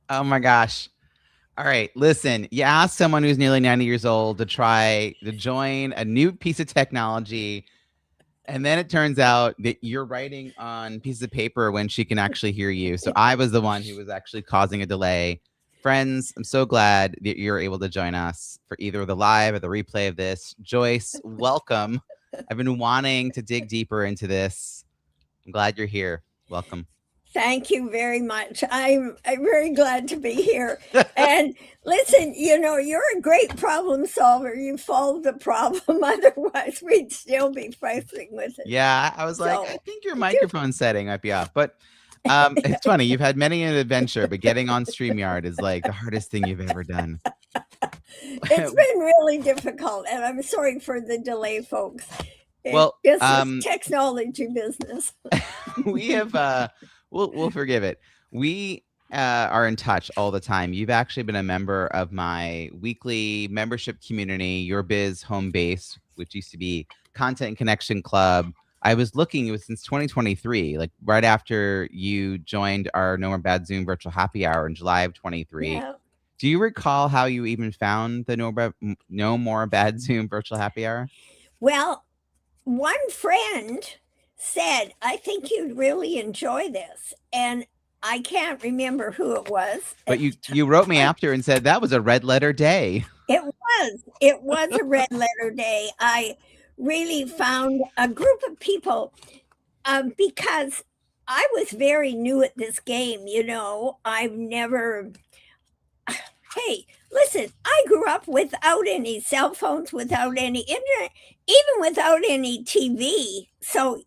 Oh my gosh. All right, listen, you ask someone who's nearly 90 years old to try to join a new piece of technology, and then it turns out that you're writing on pieces of paper when she can actually hear you. So I was the one who was actually causing a delay. Friends, I'm so glad that you're able to join us for either the live or the replay of this. Joyce, welcome. I've been wanting to dig deeper into this. I'm glad you're here. Welcome. Thank you very much. I'm very glad to be here. And listen, you're a great problem solver. You solved the problem. Otherwise, we'd still be facing with it. Yeah, I was like, I So, think your do microphone setting might be off. But it's funny. You've had many an adventure, but getting on StreamYard is like the hardest thing you've ever done. it's been really difficult, and I'm sorry for the delay, folks. Well, This is technology business. we have we'll forgive it. We are in touch all the time. You've actually been a member of my weekly membership community, Your Biz Home Base, which used to be Content and Connection Club. I was looking, it was since 2023, like right after you joined our No More Bad Zoom virtual happy hour in July of 23. Yeah. Do you recall how you even found the No More Bad Zoom virtual happy hour? Well, one friend said, I think you'd really enjoy this. And I can't remember who it was But at you the you wrote me time. after and said that was a red letter day. It was. It was a red letter day. I really found a group of people because I was very new at this game. I've never. Hey, listen, I grew up without any cell phones, without any internet, even without any TV. So,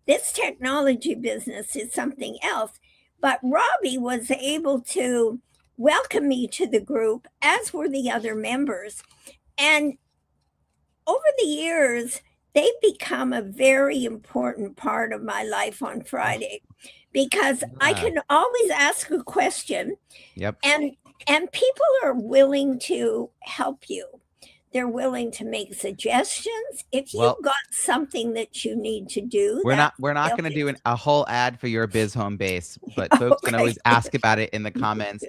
this technology business is something else. But Robbie was able to welcome me to the group, as were the other members. And over the years, they've become a very important part of my life on Friday because I Yeah. can always ask a question Yep. and people are willing to help you. They're willing to make suggestions. If Well, you've got something that you need to do, we're not that's we're not they'll going to do. do a whole ad for your biz home base, but folks can Okay. always ask about it in the comments.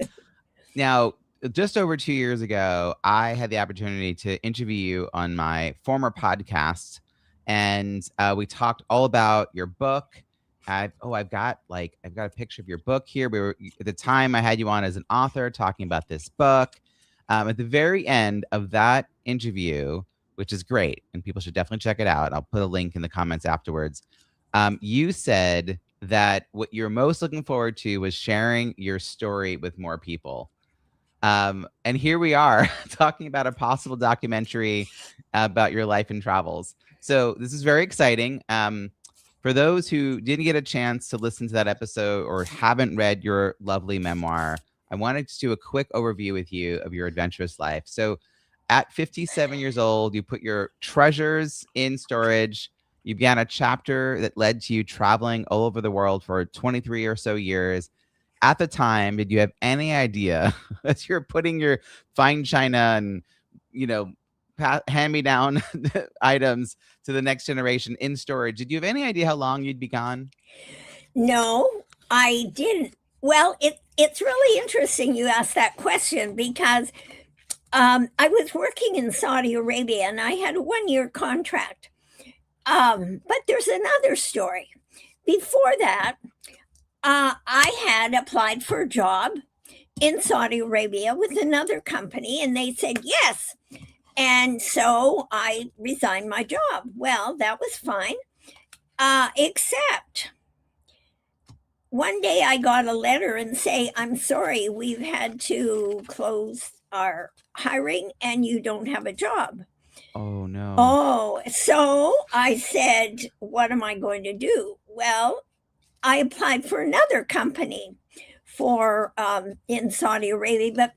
Now, just over 2 years ago, I had the opportunity to interview you on my former podcast, and we talked all about your book. I've got a picture of your book here. We were at the time I had you on as an author talking about this book. At the very end of that interview, which is great, and people should definitely check it out. I'll put a link in the comments afterwards. You said that what you're most looking forward to was sharing your story with more people. And here we are talking about a possible documentary about your life and travels. So this is very exciting. For those who didn't get a chance to listen to that episode or haven't read your lovely memoir, I wanted to do a quick overview with you of your adventurous life. So at 57 years old, you put your treasures in storage. You began a chapter that led to you traveling all over the world for 23 or so years. At the time, did you have any idea as you're putting your fine china and, you know, hand me down items to the next generation in storage? Did you have any idea how long you'd be gone? No, I didn't. Well, it's really interesting you asked that question because I was working in Saudi Arabia and I had a 1 year contract. But there's another story. Before that, I had applied for a job in Saudi Arabia with another company, and they said yes. And so I resigned my job. Well, that was fine, except one day I got a letter and say, I'm sorry, we've had to close our hiring and you don't have a job. Oh no. Oh, so I said, what am I going to do? Well, I applied for another company for in Saudi Arabia, but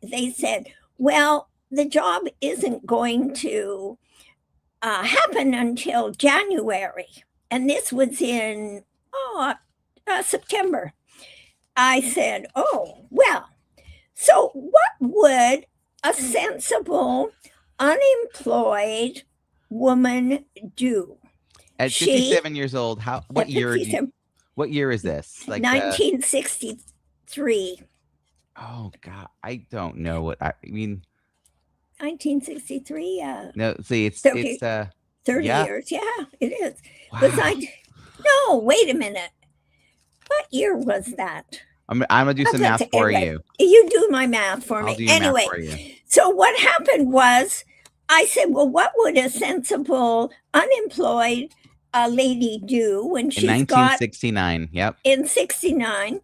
they said, well, the job isn't going to happen until January, and this was in September. I said, oh well. So what would a sensible unemployed woman do? At She 57 years old, how at 57, what year is this? Like 1963. Oh God, I don't know what I mean. 1963. No, see, 30, 30 yeah. years. Yeah, it is. Was Wow. I? No, wait a minute. What year was that? I'm gonna do some That's math for anyway. you. You do my math for I'll me. do your math Anyway, for you. so what happened was I said, well, what would a sensible unemployed lady do when In she's got 1969. Yep. in 69?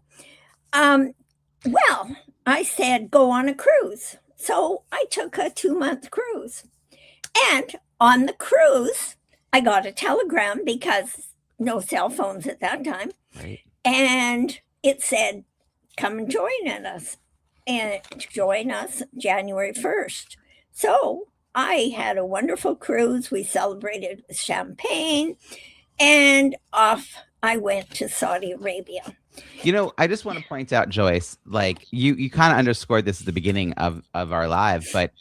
Um, well, I said, go on a cruise. So I took a 2 month cruise. And on the cruise, I got a telegram because no cell phones at that time. Right. And it said, come and join us and join us January 1st. So I had a wonderful cruise. We celebrated with champagne and off I went to Saudi Arabia. I just want to point out, Joyce, like you kind of underscored this at the beginning of our live, but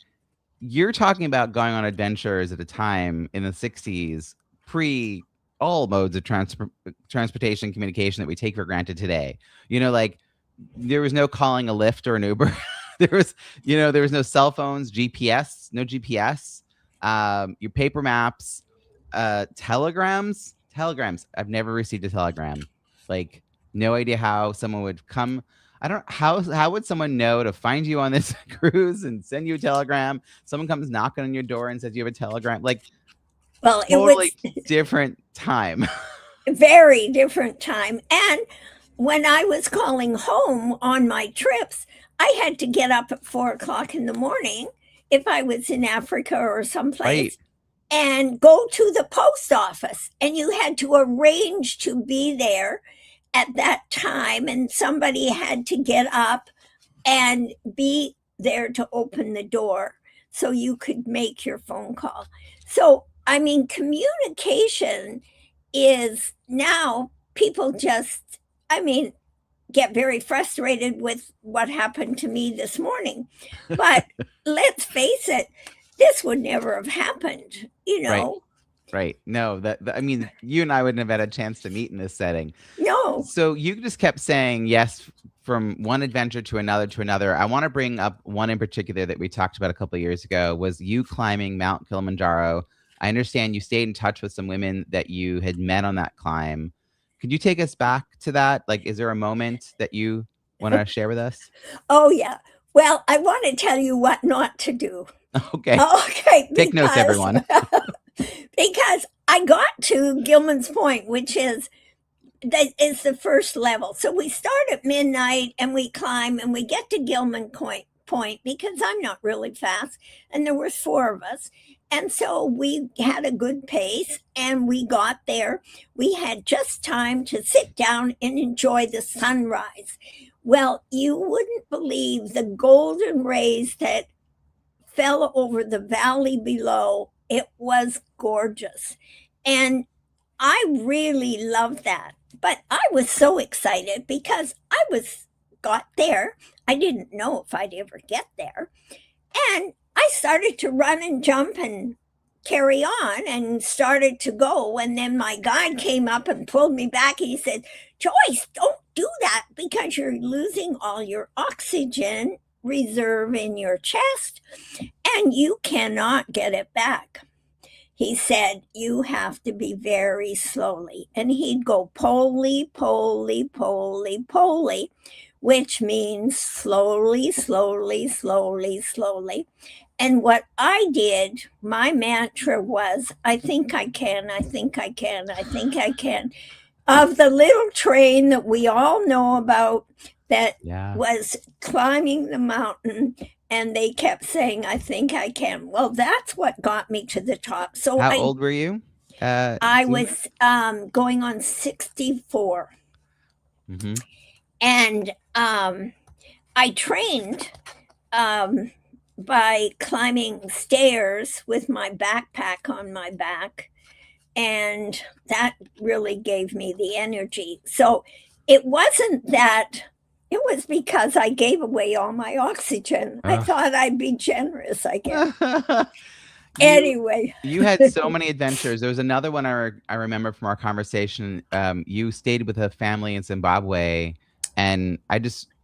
you're talking about going on adventures at a time in the 60s, pre all modes of transportation and communication that we take for granted today. Like there was no calling a Lyft or an Uber. there was no cell phones, no GPS, your paper maps, telegrams. I've never received a telegram. Like, no idea how someone would come. I don't how would someone know to find you on this cruise and send you a telegram? Someone comes knocking on your door and says you have a telegram. Like, Well, it totally was different time. a very different time. And when I was calling home on my trips, I had to get up at 4 o'clock in the morning if I was in Africa or Right. someplace and go to the post office. And you had to arrange to be there at that time. And somebody had to get up and be there to open the door so you could make your phone call. So, I mean, communication is now people just, I mean, get very frustrated with what happened to me this morning. But let's face it, this would never have happened, you Right. know. Right. No, I mean, you and I wouldn't have had a chance to meet in this setting. No. So you just kept saying yes from one adventure to another to another. I want to bring up one in particular that we talked about a couple of years ago, was you climbing Mount Kilimanjaro. I understand you stayed in touch with some women that you had met on that climb. Could you take us back to that? Like, is there a moment that you want to share with us? Oh, yeah. Well, I want to tell you what not to do. Okay. Okay. Take notes, everyone. Because I got to Gilman's Point, which is the first level. So we start at midnight and we climb and we get to Gilman Point because I'm not really fast, and there was 4 of us. And so we had a good pace and we got there. We had just time to sit down and enjoy the sunrise. Well, you wouldn't believe the golden rays that fell over the valley below. It was gorgeous. And I really loved that. But I was so excited because got there. I didn't know if I'd ever get there. And I started to run and jump and carry on and started to go. And then my guide came up and pulled me back. He said, Joyce, don't do that because you're losing all your oxygen reserve in your chest and you cannot get it back. He said, you have to be very slowly. And he'd go poley, poley, poley, poley, which means slowly, slowly, slowly, slowly. And what I did, my mantra was, I think I can, I think I can, I think I can. Of the little train that we all know about that was climbing the mountain, and they kept saying, I think I can. Well, that's what got me to the top. So how old were you? I was going on 64. Mm-hmm. And I trained by climbing stairs with my backpack on my back. And that really gave me the energy. So it wasn't that, it was because I gave away all my oxygen. I thought I'd be generous, I guess. Anyway. You had so many adventures. There was another one I remember from our conversation. You stayed with a family in Zimbabwe, and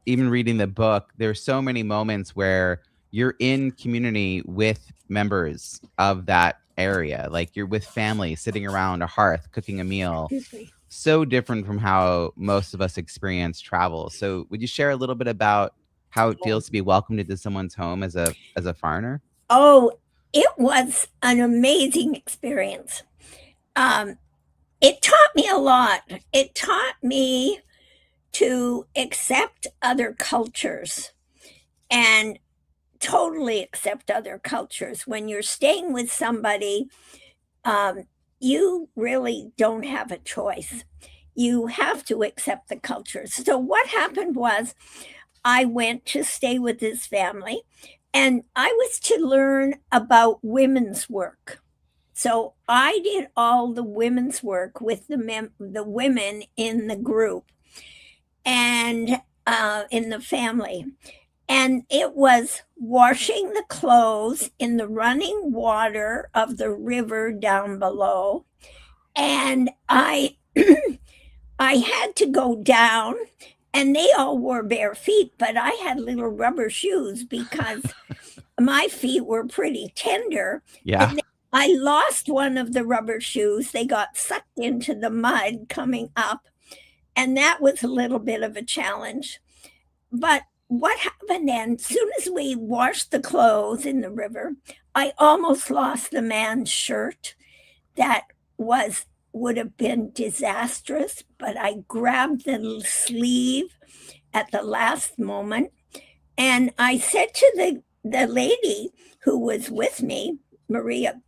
even reading the book, there's so many moments where you're in community with members of that area. Like you're with family sitting around a hearth cooking a meal. So different from how most of us experience travel. So would you share a little bit about how it feels to be welcomed into someone's home as a foreigner? Oh, it was an amazing experience. It taught me a lot. It taught me to accept other cultures and totally accept other cultures. When you're staying with somebody, you really don't have a choice. You have to accept the culture. So, what happened was, I went to stay with this family, and I was to learn about women's work. So, I did all the women's work with the women in the group and in the family. And it was washing the clothes in the running water of the river down below. And I I had to go down, and they all wore bare feet, but I had little rubber shoes because my feet were pretty tender. Yeah. And I lost one of the rubber shoes. They got sucked into the mud coming up, and that was a little bit of a challenge. But what happened then, as soon as we washed the clothes in the river, I almost lost the man's shirt. That would have been disastrous, but I grabbed the sleeve at the last moment. And I said to the lady who was with me, Maria,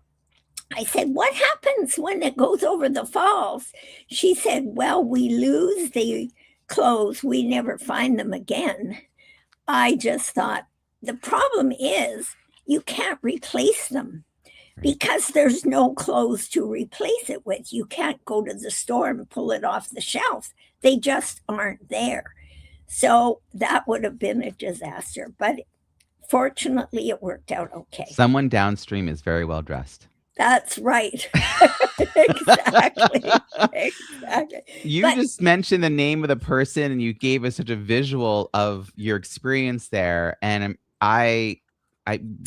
I said, "What happens when it goes over the falls?" She said, "Well, we lose the clothes, we never find them again." I just thought, the problem is you can't replace them because there's no clothes to replace it with. You can't go to the store and pull it off the shelf. They just aren't there. So that would have been a disaster. But fortunately, it worked out okay. Someone downstream is very well dressed. That's right. Exactly. Exactly. You But just mentioned the name of the person and you gave us such a visual of your experience there. And I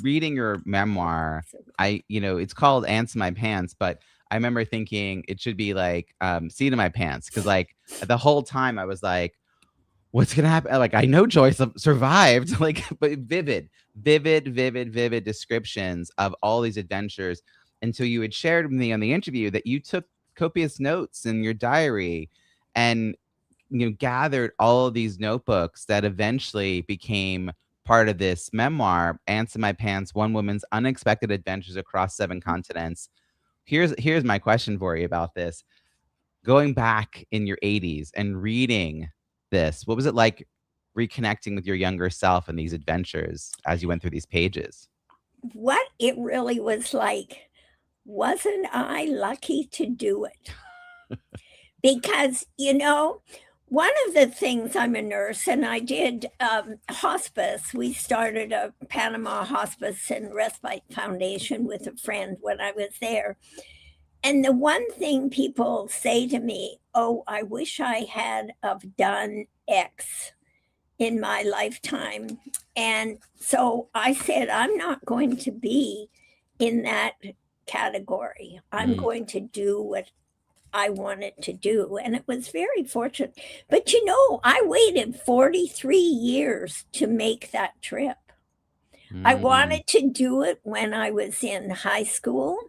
reading your memoir, it's called Ants in My Pants, but I remember thinking it should be like Seat in My Pants. Cause like the whole time I was like, what's gonna happen? Like I know Joyce survived, like, but vivid descriptions of all these adventures. And so you had shared with me on the interview that you took copious notes in your diary and gathered all of these notebooks that eventually became part of this memoir, Ants in My Pants, One Woman's Unexpected Adventures Across 7 Continents. Here's my question for you about this. Going back in your 80s and reading this, what was it like reconnecting with your younger self and these adventures as you went through these pages? what it really was like, wasn't I lucky to do it? Because, one of the things, I'm a nurse and I did hospice. We started a Panama Hospice and Respite Foundation with a friend when I was there. And the one thing people say to me, "Oh, I wish I had have done X in my lifetime." And so I said, I'm not going to be in that category. I'm going to do what I wanted to do. And it was very fortunate. But I waited 43 years to make that trip. I wanted to do it when I was in high school.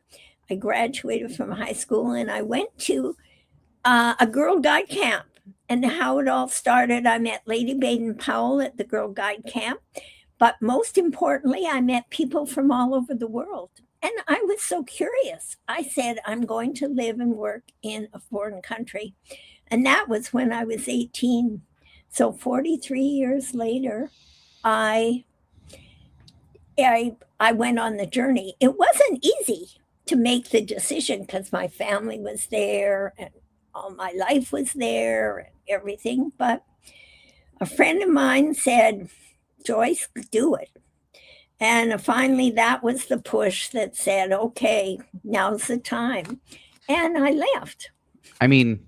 I graduated from high school and I went to a Girl Guide camp. And how it all started, I met Lady Baden Powell at the Girl Guide camp. But most importantly, I met people from all over the world. And I was so curious. I said, I'm going to live and work in a foreign country. And that was when I was 18. So 43 years later, I went on the journey. It wasn't easy to make the decision because my family was there and all my life was there and everything. But a friend of mine said, "Joyce, do it." And finally, that was the push that said, okay, now's the time. And I left. I mean,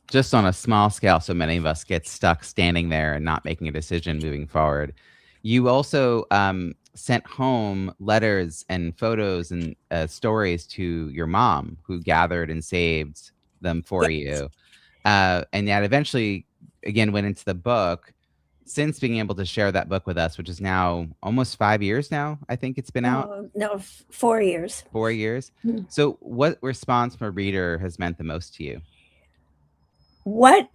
just on a small scale, so many of us get stuck standing there and not making a decision moving forward. You also sent home letters and photos and stories to your mom, who gathered and saved them for Yes. you. And that eventually, again, went into the book. Since being able to share that book with us, which is now almost 5 years now, I think it's been out. Oh, no, 4 years. 4 years. Hmm. So, what response from a reader has meant the most to you? What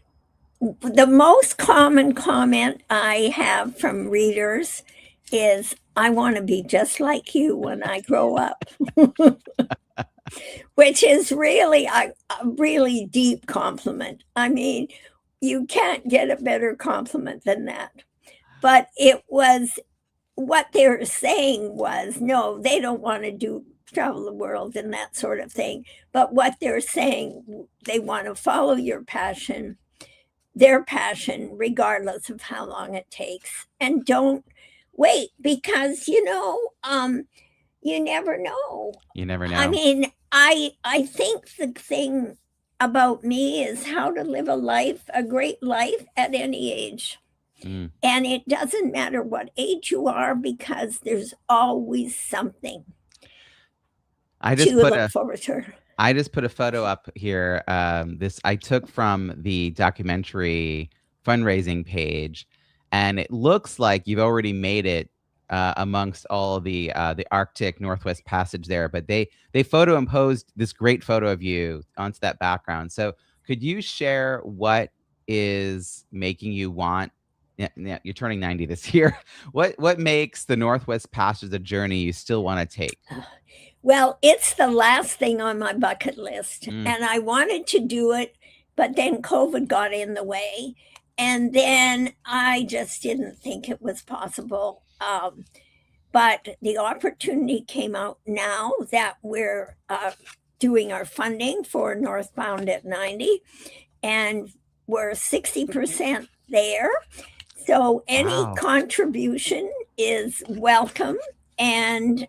the most common comment I have from readers is, I want to be just like you when I grow up, which is really a really deep compliment. I mean, you can't get a better compliment than that. But it was, what they were saying was, no, they don't want to do travel the world and that sort of thing. But what they're saying, they want to follow your passion, their passion, regardless of how long it takes. And don't wait, because you never know. You never I know. mean, I think the thing about me is how to live a great life at any age. Mm. And it doesn't matter what age you are, because there's always something I to just put look a forward to. I just put a photo up here. This I took from the documentary fundraising page, and it looks like you've already made it amongst all the Arctic Northwest Passage there. But they photo imposed this great photo of you onto that background. So could you share what is making you want? Yeah, yeah, you're turning 90 this year. What makes the Northwest Passage a journey you still want to take? Well, it's the last thing on my bucket list, Mm, and I wanted to do it, but then COVID got in the way, and then I just didn't think it was possible. But the opportunity came out now that we're doing our funding for Northbound at 90, and we're 60% there. So any wow. contribution is welcome. And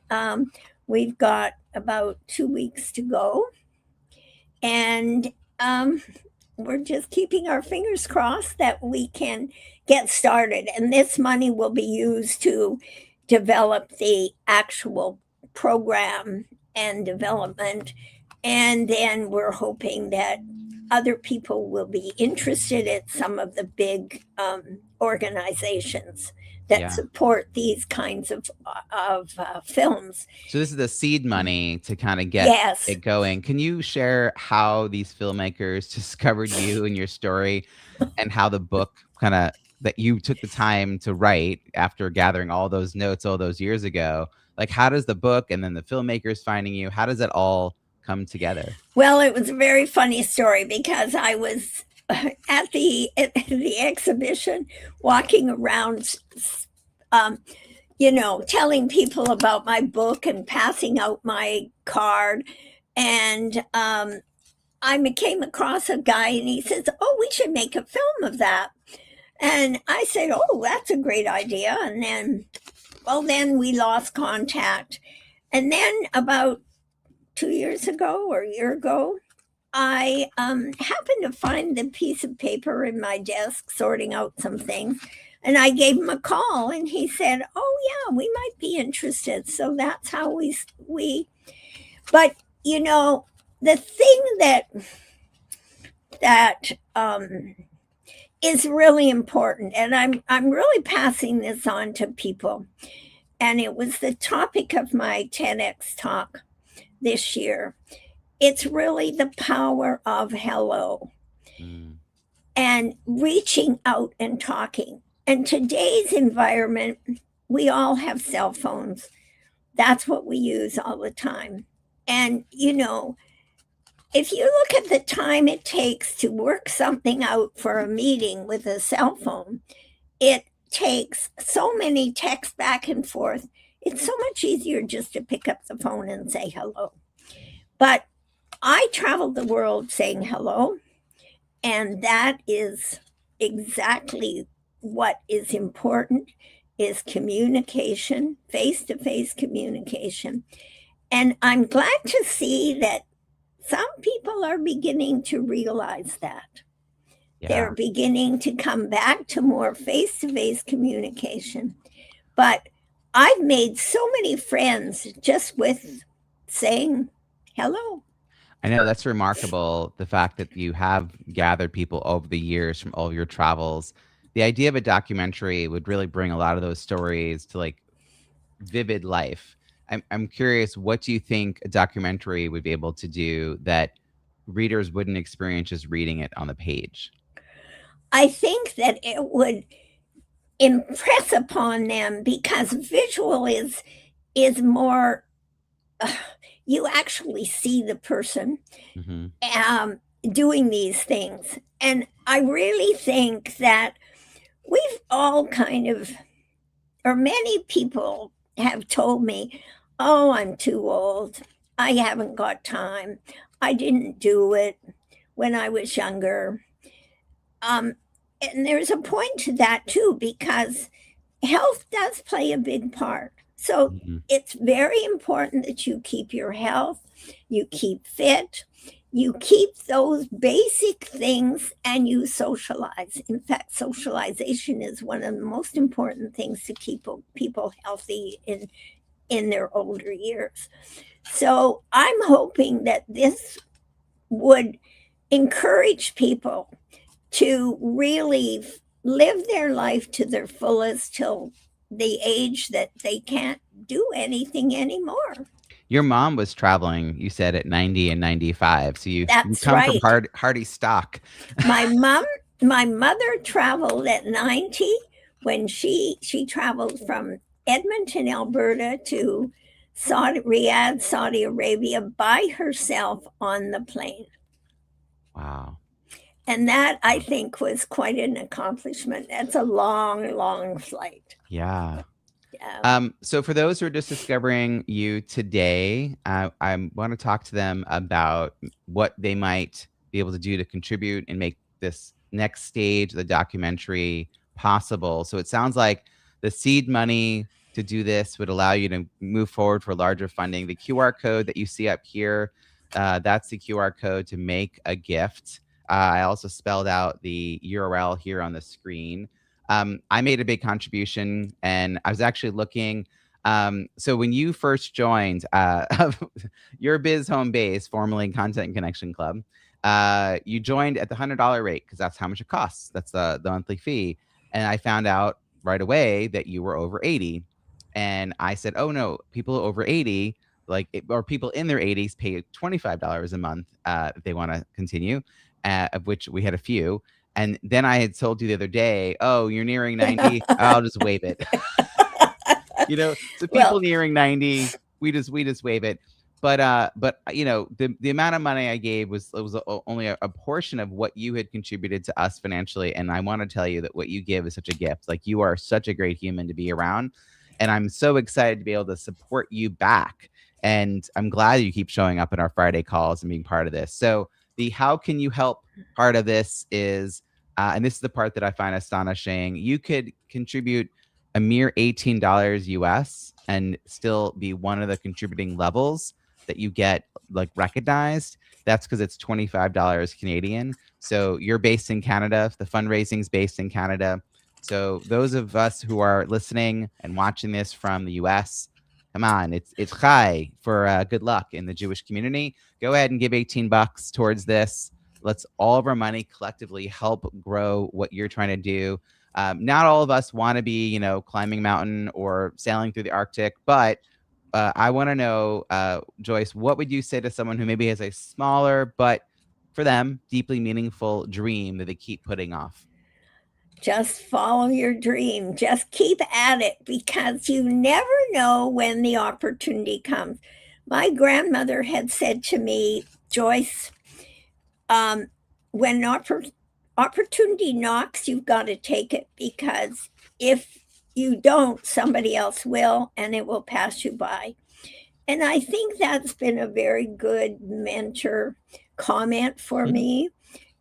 we've got about 2 weeks to go. And we're just keeping our fingers crossed that we can get started. And this money will be used to develop the actual program and development. And then we're hoping that other people will be interested in some of the big organizations that Yeah. support these kinds of films. So this is the seed money to kind of get Yes. it going. Can you share how these filmmakers discovered you and your story, and how the book kind of that you took the time to write after gathering all those notes all those years ago? Like, how does the book and then the filmmakers finding you, how does it all come together? Well, it was a very funny story, because I was at the exhibition, walking around, um, telling people about my book and passing out my card. And I came across a guy, and he says, "Oh, we should make a film of that." And I said, "Oh, that's a great idea." And then we lost contact. And then about 2 years ago or a year ago, I happened to find the piece of paper in my desk, sorting out some things. And I gave him a call, and he said, "Oh, yeah, we might be interested." So that's how but the thing that is really important, and I'm really passing this on to people, and it was the topic of my TEDx talk this year. It's really the power of hello Mm, and reaching out and talking. In today's environment, we all have cell phones. That's what we use all the time. And, if you look at the time it takes to work something out for a meeting with a cell phone, it takes so many texts back and forth. It's so much easier just to pick up the phone and say hello. But I traveled the world saying hello, and that is exactly what is important, is communication, face-to-face communication. And I'm glad to see that some people are beginning to realize that. They're Yeah. beginning to come back to more face to face communication. But I've made so many friends just with saying hello. I know that's remarkable. The fact that you have gathered people over the years from all of your travels. The idea of a documentary would really bring a lot of those stories to like vivid life. I'm curious, what do you think a documentary would be able to do that readers wouldn't experience just reading it on the page? I think that it would impress upon them because visual is more you actually see the person Hmm. um, doing these things. And I really think that we've all kind of, or many people have told me, oh, I'm too old. I haven't got time. I didn't do it when I was younger. Um, and there's a point to that too, because health does play a big part. So Hmm. it's very important that you keep your health, you keep fit, you keep those basic things, and you socialize. In fact, socialization is one of the most important things to keep people healthy in their older years. So I'm hoping that this would encourage people to really live their life to their fullest till the age that they can't do anything anymore. Your mom was traveling, you said, at 90 and 95. So you That's come from right. hardy stock. My mom, my mother traveled at 90 when she traveled from Edmonton, Alberta to Riyadh, Saudi Arabia by herself on the plane. Wow. And that I think was quite an accomplishment. That's a long, long flight. Yeah. Yeah. So for those who are just discovering you today, I want to talk to them about what they might be able to do to contribute and make this next stage of the documentary possible. So it sounds like the seed money to do this would allow you to move forward for larger funding. The QR code that you see up here, that's the QR code to make a gift. I also spelled out the URL here on the screen. I made a big contribution, and I was actually looking. So when you first joined your Biz Home Base, formerly Content Connection Club, you joined at the $100 rate because that's how much it costs. That's the monthly fee. And I found out right away that you were over 80. And I said, oh no, people over 80, or people in their 80s pay $25 a month if they want to continue, of which we had a few. And then I had told you the other day, oh, you're nearing 90. I'll just waive it. So people Well, nearing 90, we just waive it. But the amount of money I gave was only a portion of what you had contributed to us financially. And I want to tell you that what you give is such a gift. Like, you are such a great human to be around. And I'm so excited to be able to support you back. And I'm glad you keep showing up in our Friday calls and being part of this. So the how can you help part of this is, and this is the part that I find astonishing, you could contribute a mere $18 US and still be one of the contributing levels that you get like recognized. That's because it's $25 Canadian. So you're based in Canada. The fundraising's based in Canada. So those of us who are listening and watching this from the US, come on, it's chai for good luck in the Jewish community. Go ahead and give $18 towards this. Let's all of our money collectively help grow what you're trying to do. Not all of us want to be, climbing a mountain or sailing through the Arctic, but I want to know, Joyce, what would you say to someone who maybe has a smaller, but for them, deeply meaningful dream that they keep putting off? just follow your dream. Just keep at it because you never know when the opportunity comes. My grandmother had said to me, Joyce, um, when opportunity knocks, you've got to take it because if you don't, somebody else will and it will pass you by. And I think that's been a very good mentor comment for Mhm. me.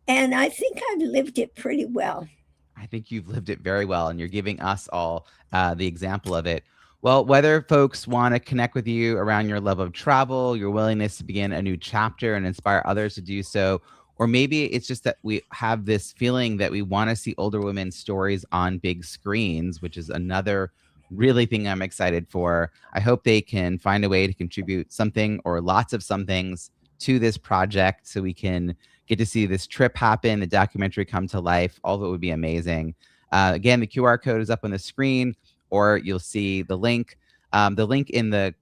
And I think I've lived it pretty well. I think you've lived it very well, and you're giving us all the example of it. Well, whether folks want to connect with you around your love of travel, your willingness to begin a new chapter and inspire others to do so, Or maybe it's just that we have this feeling that we want to see older women's stories on big screens, which is another really thing I'm excited for. I hope they can find a way to contribute something or lots of some things to this project so we can get to see this trip happen, the documentary come to life. All of it would be amazing. Again, the QR code is up on the screen, or you'll see the link. The link in the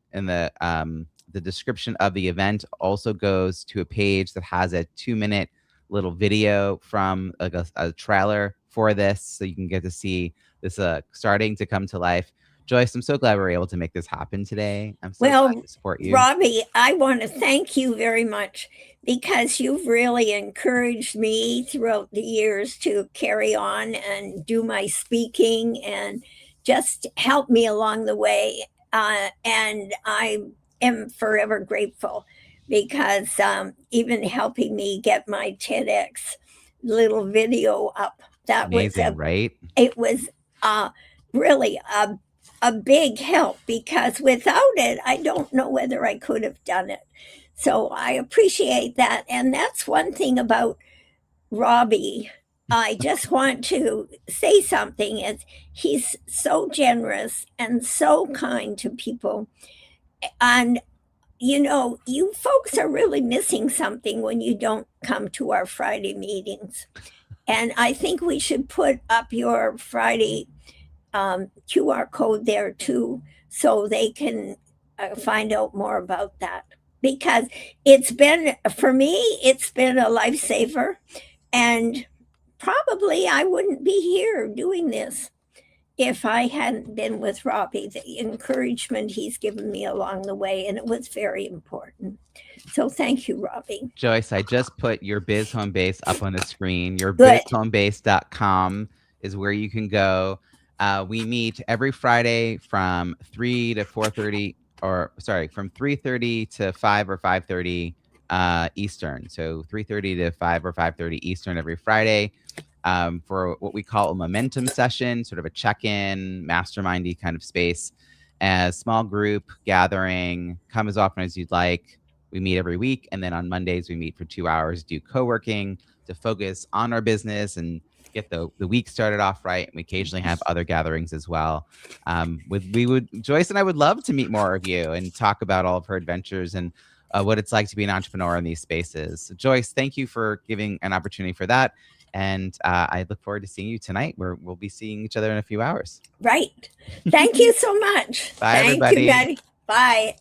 description of the event also goes to a page that has a 2-minute little video from a trailer for this, so you can get to see this starting to come to life. Joyce, I'm so glad we were able to make this happen today. I'm so glad Well, to support you. Robbie, I want to thank you very much because you've really encouraged me throughout the years to carry on and do my speaking and just help me along the way. And I am forever grateful because even helping me get my TEDx little video up, that Amazing, right? it was really a big help because without it, I don't know whether I could have done it. So I appreciate that. And that's one thing about Robbie. I just want to say something is he's so generous and so kind to people. And you folks are really missing something when you don't come to our Friday meetings. And I think we should put up your Friday QR code there too, so they can find out more about that. Because for me, it's been a lifesaver. And probably I wouldn't be here doing this if I hadn't been with Robbie. The encouragement he's given me along the way, and it was very important. So thank you, Robbie. Joyce, I just put your Biz Home Base up on the screen. Your Good. bizhomebase.com is where you can go. We meet every Friday from 3 to 4:30, or sorry, from 3:30 to 5 or 5:30 Eastern. So 3:30 to 5 or 5:30 Eastern every Friday for what we call a momentum session, sort of a check-in, mastermindy kind of space. A small group gathering, come as often as you'd like. We meet every week, and then on Mondays we meet for 2 hours, do co-working to focus on our business and get the week started off right. And we occasionally have other gatherings as well. Joyce and I would love to meet more of you and talk about all of her adventures and what it's like to be an entrepreneur in these spaces. So Joyce, thank you for giving an opportunity for that. And I look forward to seeing you tonight, where we'll be seeing each other in a few hours. Right. Thank you so much. Bye, Thank everybody. you, Daddy. Bye.